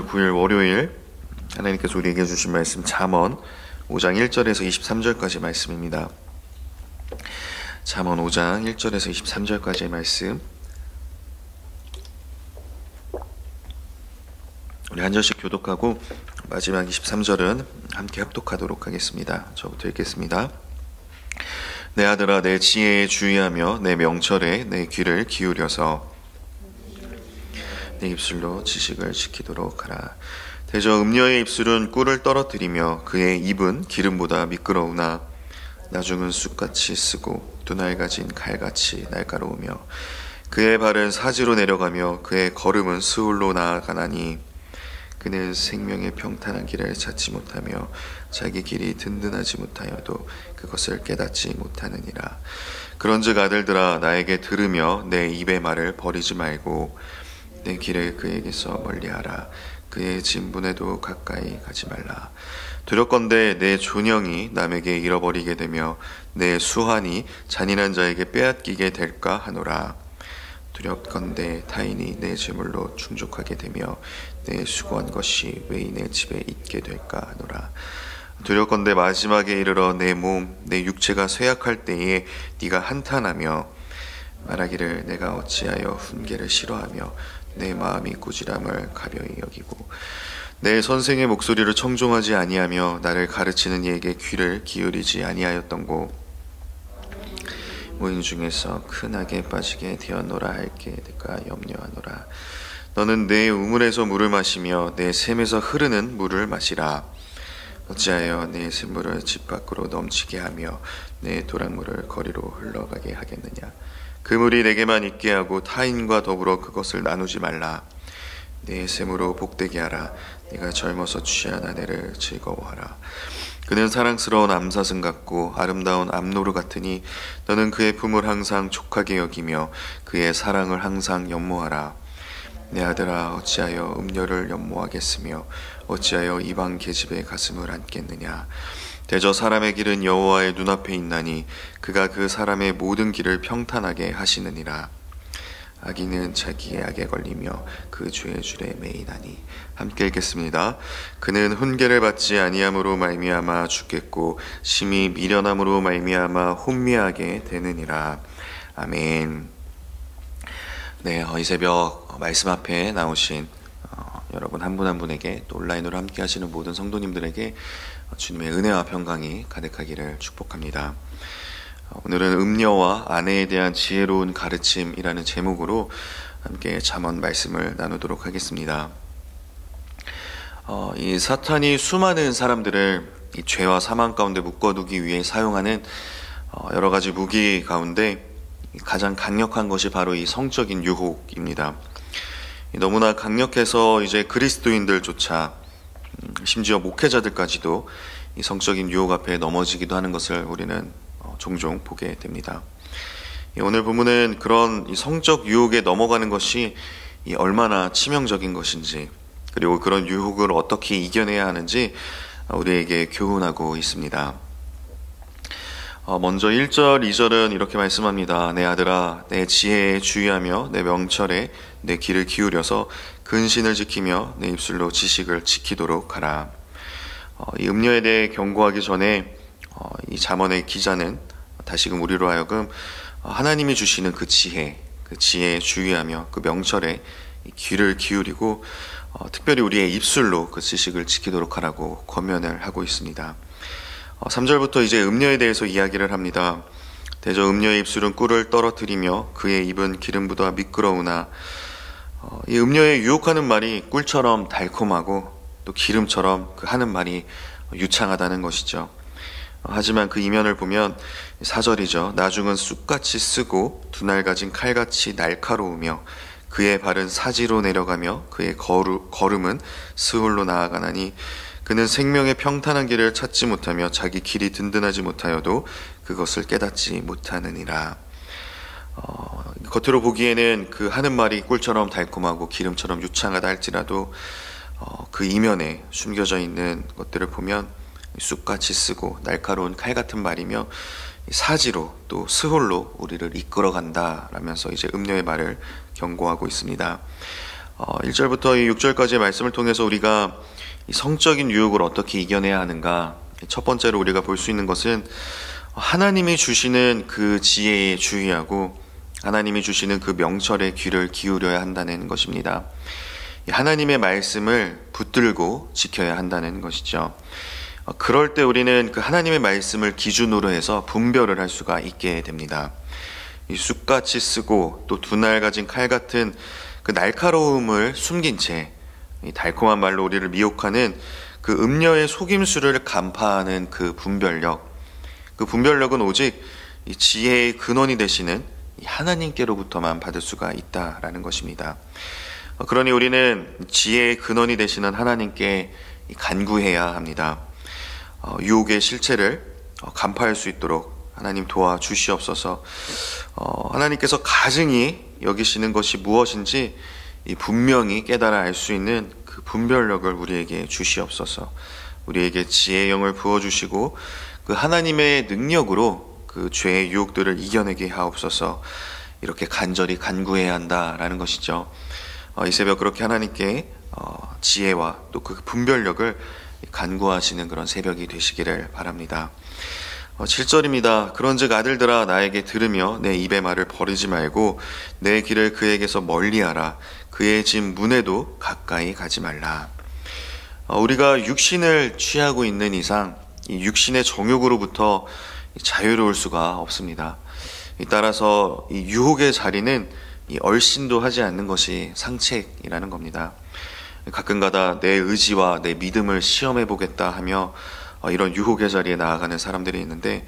12월 9일 월요일 하나님께서 우리에게 주신 말씀 잠언 5장 1절에서 23절까지 말씀입니다. 잠언 5장 1절에서 23절까지의 말씀, 우리 한 절씩 교독하고 마지막 23절은 함께 합독하도록 하겠습니다. 저부터 읽겠습니다. 내 아들아, 내 지혜에 주의하며 내 명철에 내 귀를 기울여서 내 입술로 지식을 지키도록 하라. 대저 음녀의 입술은 꿀을 떨어뜨리며 그의 입은 기름보다 미끄러우나 나중은 쑥같이 쓰고 두 날 가진 칼같이 날카로우며 그의 발은 사지로 내려가며 그의 걸음은 스울로 나아가나니 그는 생명의 평탄한 길을 찾지 못하며 자기 길이 든든하지 못하여도 그것을 깨닫지 못하느니라. 그런즉 아들들아, 나에게 들으며 내 입의 말을 버리지 말고 내 길을 그에게서 멀리하라. 그의 진분에도 가까이 가지 말라. 두렵건대 내 존영이 남에게 잃어버리게 되며 내 수환이 잔인한 자에게 빼앗기게 될까 하노라. 두렵건대 타인이 내 재물로 충족하게 되며 내 수고한 것이 외인의 집에 있게 될까 하노라. 두렵건대 마지막에 이르러 내 몸, 내 육체가 쇠약할 때에 네가 한탄하며 말하기를 내가 어찌하여 훈계를 싫어하며 내 마음이 꾸지람을 가벼이 여기고 내 선생의 목소리를 청종하지 아니하며 나를 가르치는 이에게 귀를 기울이지 아니하였던고. 무인 중에서 큰 악에 빠지게 되었노라 할게 내가 염려하노라. 너는 내 우물에서 물을 마시며 내 샘에서 흐르는 물을 마시라. 어찌하여 내 샘물을 집 밖으로 넘치게 하며 내 도랑물을 거리로 흘러가게 하겠느냐. 그 물이 내게만 있게 하고 타인과 더불어 그것을 나누지 말라. 내 샘으로 복되게 하라. 네가 젊어서 취한 아내를 즐거워하라. 그는 사랑스러운 암사슴 같고 아름다운 암노루 같으니 너는 그의 품을 항상 촉하게 여기며 그의 사랑을 항상 연모하라. 내 아들아, 어찌하여 음녀를 연모하겠으며 어찌하여 이방 계집의 가슴을 안겠느냐. 대저 사람의 길은 여호와의 눈앞에 있나니 그가 그 사람의 모든 길을 평탄하게 하시느니라. 악인은 자기의 악에 걸리며 그 죄의 줄에 매이나니. 함께 읽겠습니다. 그는 훈계를 받지 아니함으로 말미암아 죽겠고 심히 미련함으로 말미암아 혼미하게 되느니라. 아멘. 네, 이 새벽 말씀 앞에 나오신 여러분 한 분 한 분에게, 또 온라인으로 함께 하시는 모든 성도님들에게 주님의 은혜와 평강이 가득하기를 축복합니다. 오늘은 음녀와 아내에 대한 지혜로운 가르침이라는 제목으로 함께 잠언 말씀을 나누도록 하겠습니다. 이 사탄이 수많은 사람들을 이 죄와 사망 가운데 묶어두기 위해 사용하는 여러 가지 무기 가운데 가장 강력한 것이 바로 이 성적인 유혹입니다. 너무나 강력해서 이제 그리스도인들조차 심지어 목회자들까지도 이 성적인 유혹 앞에 넘어지기도 하는 것을 우리는 종종 보게 됩니다. 오늘 본문은 그런 이 성적 유혹에 넘어가는 것이 얼마나 치명적인 것인지, 그리고 그런 유혹을 어떻게 이겨내야 하는지 우리에게 교훈하고 있습니다. 먼저 1절, 2절은 이렇게 말씀합니다. 내 아들아, 내 지혜에 주의하며 내 명철에 내 귀를 기울여서 근신을 지키며 내 입술로 지식을 지키도록 하라. 이 음녀에 대해 경고하기 전에 이 잠언의 기자는 다시금 우리로 하여금 하나님이 주시는 그 지혜에 주의하며 그 명철에 귀를 기울이고 특별히 우리의 입술로 그 지식을 지키도록 하라고 권면을 하고 있습니다. 3절부터 이제 음녀에 대해서 이야기를 합니다. 대저 음녀의 입술은 꿀을 떨어뜨리며 그의 입은 기름보다 미끄러우나. 이 음녀의 유혹하는 말이 꿀처럼 달콤하고 또 기름처럼 그 하는 말이 유창하다는 것이죠. 하지만 그 이면을 보면 4절이죠. 나중은 쑥같이 쓰고 두 날 가진 칼같이 날카로우며 그의 발은 사지로 내려가며 그의 걸음은 스울로 나아가나니 그는 생명의 평탄한 길을 찾지 못하며 자기 길이 든든하지 못하여도 그것을 깨닫지 못하느니라. 겉으로 보기에는 그 하는 말이 꿀처럼 달콤하고 기름처럼 유창하다 할지라도 그 이면에 숨겨져 있는 것들을 보면 쑥같이 쓰고 날카로운 칼 같은 말이며 사지로 또 스홀로 우리를 이끌어간다라면서 이제 음녀의 말을 경고하고 있습니다. 1절부터 6절까지의 말씀을 통해서 우리가 이 성적인 유혹을 어떻게 이겨내야 하는가, 첫 번째로 우리가 볼 수 있는 것은 하나님이 주시는 그 지혜에 주의하고 하나님이 주시는 그 명철에 귀를 기울여야 한다는 것입니다. 하나님의 말씀을 붙들고 지켜야 한다는 것이죠. 그럴 때 우리는 그 하나님의 말씀을 기준으로 해서 분별을 할 수가 있게 됩니다. 이 쑥같이 쓰고 또 두 날 가진 칼 같은 그 날카로움을 숨긴 채 이 달콤한 말로 우리를 미혹하는 그 음녀의 속임수를 간파하는 그 분별력은 오직 이 지혜의 근원이 되시는 이 하나님께로부터만 받을 수가 있다라는 것입니다. 그러니 우리는 지혜의 근원이 되시는 하나님께 간구해야 합니다. 유혹의 실체를 간파할 수 있도록 하나님 도와주시옵소서. 하나님께서 가증히 여기시는 것이 무엇인지 분명히 깨달아 알 수 있는 그 분별력을 우리에게 주시옵소서. 우리에게 지혜의 영을 부어주시고 그 하나님의 능력으로 그 죄의 유혹들을 이겨내게 하옵소서. 이렇게 간절히 간구해야 한다라는 것이죠. 이 새벽 그렇게 하나님께 지혜와 또 그 분별력을 간구하시는 그런 새벽이 되시기를 바랍니다. 7절입니다. 그런즉 아들들아 나에게 들으며 내 입의 말을 버리지 말고 내 길을 그에게서 멀리하라. 그의 집 문에도 가까이 가지 말라. 우리가 육신을 취하고 있는 이상 이 육신의 정욕으로부터 자유로울 수가 없습니다. 따라서 이 유혹의 자리는 이 얼씬도 하지 않는 것이 상책이라는 겁니다. 가끔가다 내 의지와 내 믿음을 시험해 보겠다 하며 이런 유혹의 자리에 나아가는 사람들이 있는데,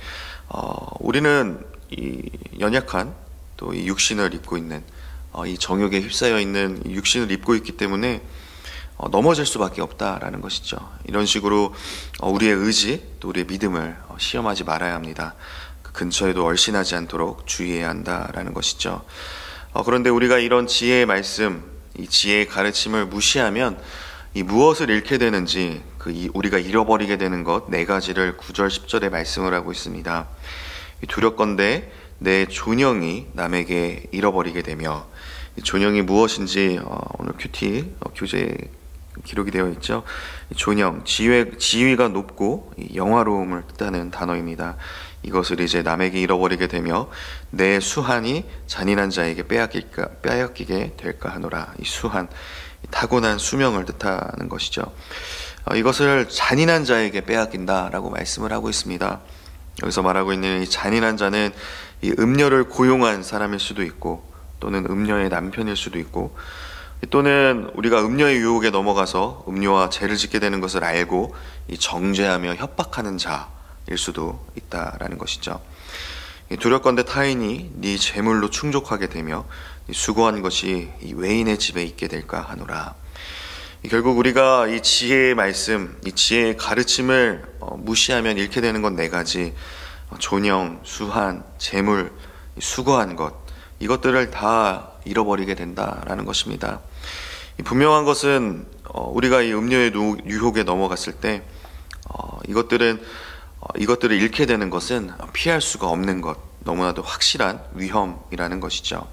우리는 이 연약한 또 이 육신을 입고 있는 이 정욕에 휩싸여 있는 이 육신을 입고 있기 때문에 넘어질 수밖에 없다라는 것이죠. 이런 식으로 우리의 의지 또 우리의 믿음을 시험하지 말아야 합니다. 그 근처에도 얼씬하지 않도록 주의해야 한다라는 것이죠. 그런데 우리가 이런 지혜의 말씀, 이 지혜의 가르침을 무시하면 이 무엇을 잃게 되는지 우리가 잃어버리게 되는 것 네 가지를 9절 10절에 말씀을 하고 있습니다. 두렵건대 내 존영이 남에게 잃어버리게 되며, 이 존영이 무엇인지 오늘 큐티 교재에 기록이 되어 있죠. 존영, 지위가 높고 영화로움을 뜻하는 단어입니다. 이것을 이제 남에게 잃어버리게 되며 내 수한이 잔인한 자에게 빼앗기게 될까 하노라. 이 수한, 타고난 수명을 뜻하는 것이죠. 이것을 잔인한 자에게 빼앗긴다라고 말씀을 하고 있습니다. 여기서 말하고 있는 이 잔인한 자는 이 음녀를 고용한 사람일 수도 있고, 또는 음녀의 남편일 수도 있고, 또는 우리가 음녀의 유혹에 넘어가서 음녀와 죄를 짓게 되는 것을 알고 이 정죄하며 협박하는 자일 수도 있다라는 것이죠. 두렵건대 타인이 네 재물로 충족하게 되며 수고한 것이 이 외인의 집에 있게 될까 하노라. 결국 우리가 이 지혜의 말씀, 이 지혜의 가르침을 무시하면 잃게 되는 건 네 가지: 존영, 수한, 재물, 수고한 것, 이것들을 다 잃어버리게 된다라는 것입니다. 분명한 것은 우리가 이 음료의 유혹에 넘어갔을 때 이것들을 잃게 되는 것은 피할 수가 없는 것, 너무나도 확실한 위험이라는 것이죠.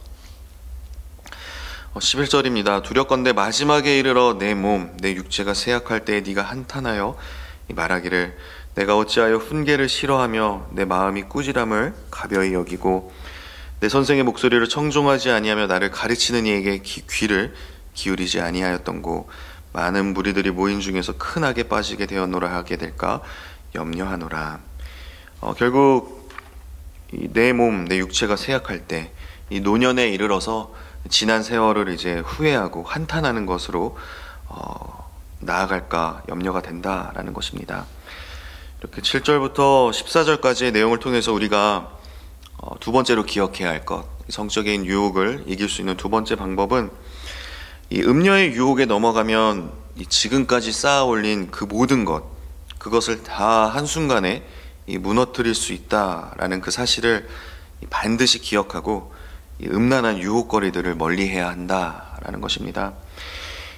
11절입니다. 두렵건대 마지막에 이르러 내 몸, 내 육체가 쇠약할 때에 네가 한탄하여 말하기를 내가 어찌하여 훈계를 싫어하며 내 마음이 꾸지람을 가벼이 여기고 내 선생의 목소리를 청종하지 아니하며 나를 가르치는 이에게 귀를 기울이지 아니하였던고 많은 무리들이 모인 중에서 큰 악에 빠지게 되었노라 하게 될까 염려하노라. 결국 내 몸, 내 육체가 쇠약할 때 이 노년에 이르러서 지난 세월을 이제 후회하고 한탄하는 것으로 나아갈까 염려가 된다라는 것입니다. 이렇게 7절부터 14절까지의 내용을 통해서 우리가 두 번째로 기억해야 할 것, 성적인 유혹을 이길 수 있는 두 번째 방법은 이 음녀의 유혹에 넘어가면 이 지금까지 쌓아 올린 그 모든 것, 그것을 다 한순간에 무너뜨릴 수 있다라는 그 사실을 반드시 기억하고 이 음란한 유혹거리들을 멀리해야 한다라는 것입니다.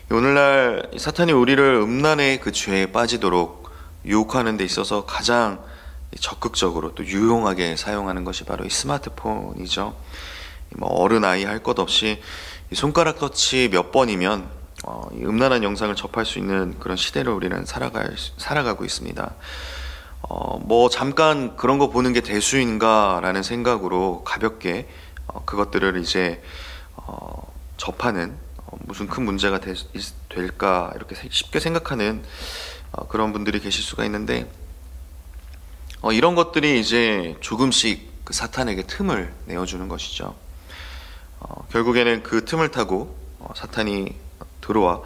오늘날 사탄이 우리를 음란의 그 죄에 빠지도록 유혹하는 데 있어서 가장 적극적으로 또 유용하게 사용하는 것이 바로 이 스마트폰이죠. 어른 아이 할 것 없이 이 손가락 터치 몇 번이면 이 음란한 영상을 접할 수 있는 그런 시대를 우리는 살아가고 있습니다. 뭐 잠깐 그런 거 보는 게 대수인가라는 생각으로 가볍게 그것들을 이제 접하는 무슨 큰 문제가 될까 이렇게 쉽게 생각하는 그런 분들이 계실 수가 있는데, 이런 것들이 이제 조금씩 그 사탄에게 틈을 내어주는 것이죠. 결국에는 그 틈을 타고 사탄이 들어와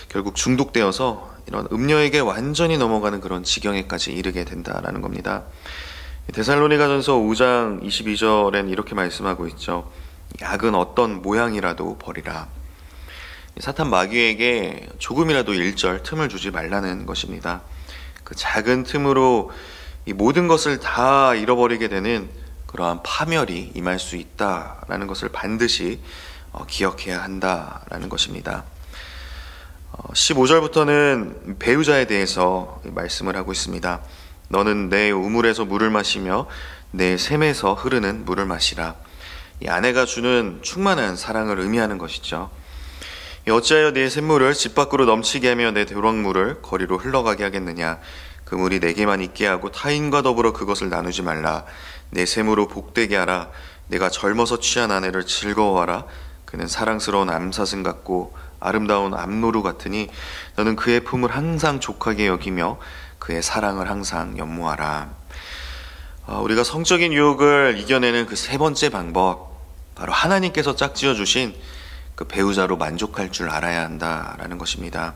결국 중독되어서 이런 음녀에게 완전히 넘어가는 그런 지경에까지 이르게 된다라는 겁니다. 데살로니가전서 5장 22절엔 이렇게 말씀하고 있죠. 약은 어떤 모양이라도 버리라. 사탄 마귀에게 조금이라도 일절 틈을 주지 말라는 것입니다. 그 작은 틈으로 이 모든 것을 다 잃어버리게 되는 그러한 파멸이 임할 수 있다라는 것을 반드시 기억해야 한다라는 것입니다. 15절부터는 배우자에 대해서 말씀을 하고 있습니다. 너는 내 우물에서 물을 마시며 내 샘에서 흐르는 물을 마시라. 이 아내가 주는 충만한 사랑을 의미하는 것이죠. 어찌하여 네 샘물을 집 밖으로 넘치게 하며 내 도랑물을 거리로 흘러가게 하겠느냐. 그 물이 내게만 있게 하고 타인과 더불어 그것을 나누지 말라. 내 샘으로 복되게 하라. 내가 젊어서 취한 아내를 즐거워하라. 그는 사랑스러운 암사슴 같고 아름다운 암노루 같으니 너는 그의 품을 항상 족하게 여기며 그의 사랑을 항상 연모하라. 우리가 성적인 유혹을 이겨내는 그 세 번째 방법, 바로 하나님께서 짝지어 주신 그 배우자로 만족할 줄 알아야 한다라는 것입니다.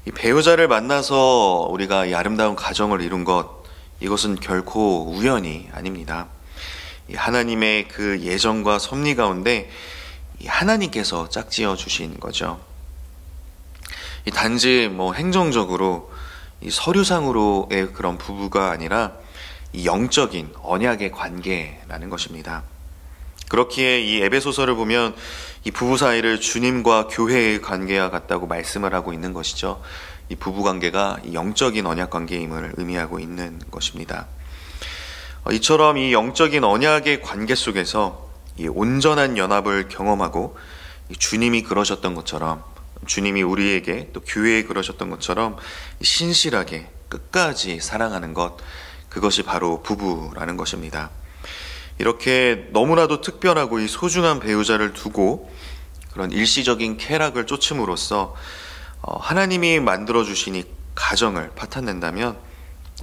이 배우자를 만나서 우리가 이 아름다운 가정을 이룬 것, 이것은 결코 우연이 아닙니다. 이 하나님의 그 예정과 섭리 가운데 이 하나님께서 짝지어 주신 거죠. 이 단지 뭐 행정적으로 이 서류상으로의 그런 부부가 아니라 이 영적인 언약의 관계라는 것입니다. 그렇기에 이 에베소서를 보면 이 부부 사이를 주님과 교회의 관계와 같다고 말씀을 하고 있는 것이죠. 이 부부 관계가 이 영적인 언약 관계임을 의미하고 있는 것입니다. 이처럼 이 영적인 언약의 관계 속에서 이 온전한 연합을 경험하고 주님이 그러셨던 것처럼, 주님이 우리에게 또 교회에 그러셨던 것처럼 신실하게 끝까지 사랑하는 것, 그것이 바로 부부라는 것입니다. 이렇게 너무나도 특별하고 이 소중한 배우자를 두고 그런 일시적인 쾌락을 쫓음으로써 하나님이 만들어주신 이 가정을 파탄낸다면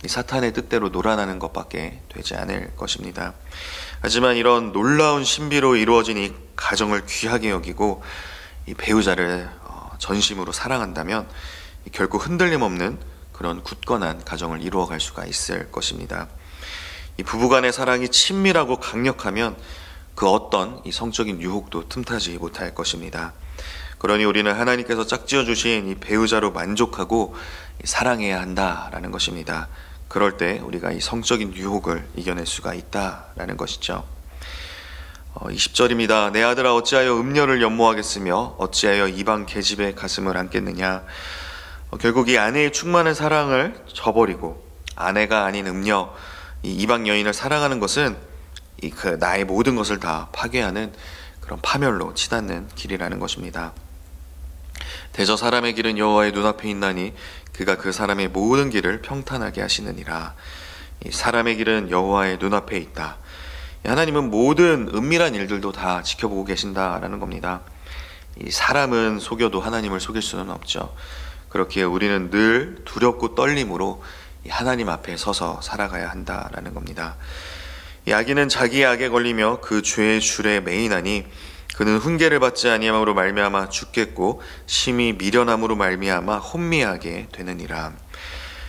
이 사탄의 뜻대로 놀아나는 것밖에 되지 않을 것입니다. 하지만 이런 놀라운 신비로 이루어진 이 가정을 귀하게 여기고 이 배우자를 전심으로 사랑한다면 결코 흔들림 없는 그런 굳건한 가정을 이루어갈 수가 있을 것입니다. 이 부부간의 사랑이 친밀하고 강력하면 그 어떤 이 성적인 유혹도 틈타지 못할 것입니다. 그러니 우리는 하나님께서 짝지어 주신 이 배우자로 만족하고 사랑해야 한다라는 것입니다. 그럴 때 우리가 이 성적인 유혹을 이겨낼 수가 있다라는 것이죠. 20절입니다. 내 아들아 어찌하여 음녀를 연모하겠으며 어찌하여 이방 계집의 가슴을 안겠느냐. 결국 이 아내의 충만한 사랑을 저버리고 아내가 아닌 음녀, 이 이방 여인을 사랑하는 것은 나의 모든 것을 다 파괴하는 그런 파멸로 치닫는 길이라는 것입니다. 대저 사람의 길은 여호와의 눈앞에 있나니 그가 그 사람의 모든 길을 평탄하게 하시느니라. 이 사람의 길은 여호와의 눈앞에 있다. 하나님은 모든 은밀한 일들도 다 지켜보고 계신다라는 겁니다. 이 사람은 속여도 하나님을 속일 수는 없죠. 그렇기에 우리는 늘 두렵고 떨림으로 하나님 앞에 서서 살아가야 한다라는 겁니다. 이 악인은 자기의 악에 걸리며 그 죄의 줄에 매이나니 그는 훈계를 받지 아니함으로 말미암아 죽겠고 심히 미련함으로 말미암아 혼미하게 되느니라.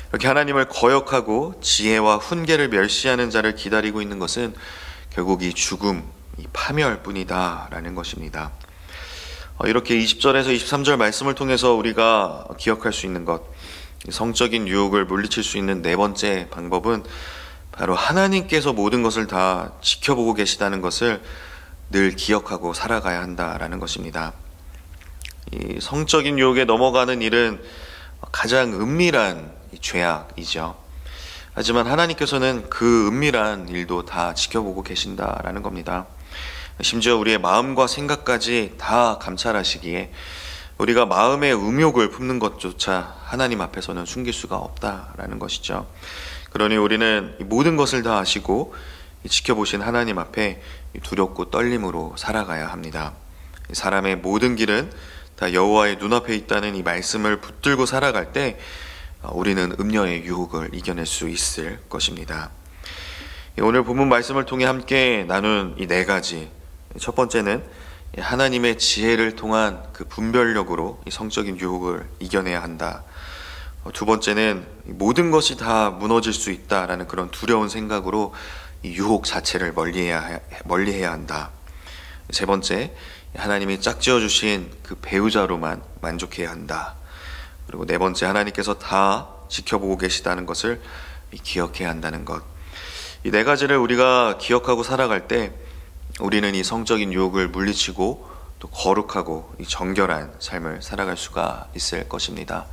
이렇게 하나님을 거역하고 지혜와 훈계를 멸시하는 자를 기다리고 있는 것은 결국 이 죽음, 이 파멸뿐이다 라는 것입니다. 이렇게 20절에서 23절 말씀을 통해서 우리가 기억할 수 있는 것, 성적인 유혹을 물리칠 수 있는 네 번째 방법은 바로 하나님께서 모든 것을 다 지켜보고 계시다는 것을 늘 기억하고 살아가야 한다라는 것입니다. 이 성적인 유혹에 넘어가는 일은 가장 은밀한 죄악이죠. 하지만 하나님께서는 그 은밀한 일도 다 지켜보고 계신다라는 겁니다. 심지어 우리의 마음과 생각까지 다 감찰하시기에 우리가 마음의 음욕을 품는 것조차 하나님 앞에서는 숨길 수가 없다라는 것이죠. 그러니 우리는 이 모든 것을 다 아시고 지켜보신 하나님 앞에 두렵고 떨림으로 살아가야 합니다. 사람의 모든 길은 다 여호와의 눈앞에 있다는 이 말씀을 붙들고 살아갈 때 우리는 음녀의 유혹을 이겨낼 수 있을 것입니다. 오늘 본문 말씀을 통해 함께 나눈 이 네 가지, 첫 번째는 하나님의 지혜를 통한 그 분별력으로 이 성적인 유혹을 이겨내야 한다. 두 번째는 모든 것이 다 무너질 수 있다라는 그런 두려운 생각으로 이 유혹 자체를 멀리해야 한다. 세 번째, 하나님이 짝지어 주신 그 배우자로만 만족해야 한다. 그리고 네 번째, 하나님께서 다 지켜보고 계시다는 것을 기억해야 한다는 것. 이 네 가지를 우리가 기억하고 살아갈 때 우리는 이 성적인 유혹을 물리치고 또 거룩하고 이 정결한 삶을 살아갈 수가 있을 것입니다.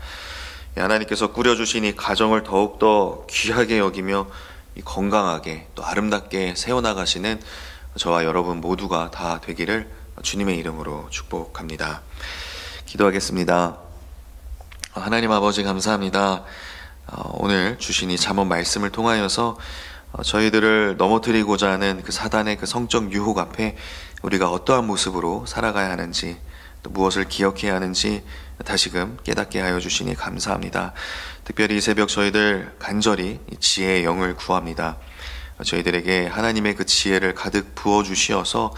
하나님께서 꾸려주신 이 가정을 더욱더 귀하게 여기며 이 건강하게 또 아름답게 세워나가시는 저와 여러분 모두가 다 되기를 주님의 이름으로 축복합니다. 기도하겠습니다. 하나님 아버지 감사합니다. 오늘 주신 이 잠언 말씀을 통하여서 저희들을 넘어뜨리고자 하는 그 사단의 그 성적 유혹 앞에 우리가 어떠한 모습으로 살아가야 하는지 또 무엇을 기억해야 하는지 다시금 깨닫게 하여 주시니 감사합니다. 특별히 이 새벽 저희들 간절히 지혜의 영을 구합니다. 저희들에게 하나님의 그 지혜를 가득 부어주시어서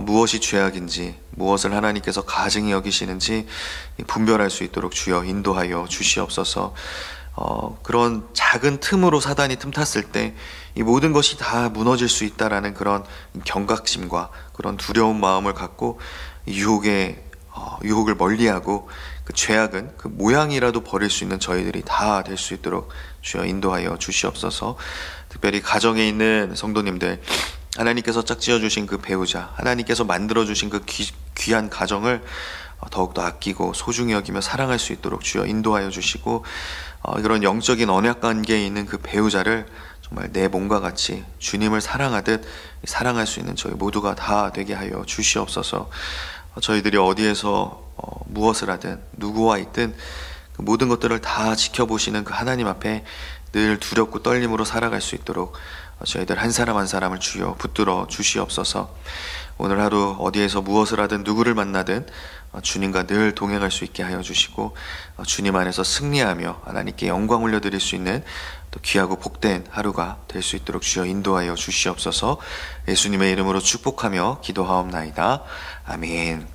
무엇이 죄악인지 무엇을 하나님께서 가증히 여기시는지 분별할 수 있도록 주여 인도하여 주시옵소서. 그런 작은 틈으로 사단이 틈탔을 때 이 모든 것이 다 무너질 수 있다라는 그런 경각심과 그런 두려운 마음을 갖고 유혹을 멀리하고 그 죄악은 그 모양이라도 버릴 수 있는 저희들이 다 될 수 있도록 주여 인도하여 주시옵소서. 특별히 가정에 있는 성도님들, 하나님께서 짝지어 주신 그 배우자, 하나님께서 만들어 주신 그 귀한 가정을 더욱더 아끼고 소중히 여기며 사랑할 수 있도록 주여 인도하여 주시고, 그런 영적인 언약 관계에 있는 그 배우자를 정말 내 몸과 같이 주님을 사랑하듯 사랑할 수 있는 저희 모두가 다 되게 하여 주시옵소서. 저희들이 어디에서 무엇을 하든 누구와 있든 그 모든 것들을 다 지켜보시는 그 하나님 앞에 늘 두렵고 떨림으로 살아갈 수 있도록 저희들 한 사람 한 사람을 주여 붙들어 주시옵소서. 오늘 하루 어디에서 무엇을 하든 누구를 만나든 주님과 늘 동행할 수 있게 하여 주시고 주님 안에서 승리하며 하나님께 영광 올려드릴 수 있는 또 귀하고 복된 하루가 될 수 있도록 주여 인도하여 주시옵소서. 예수님의 이름으로 축복하며 기도하옵나이다. 아멘.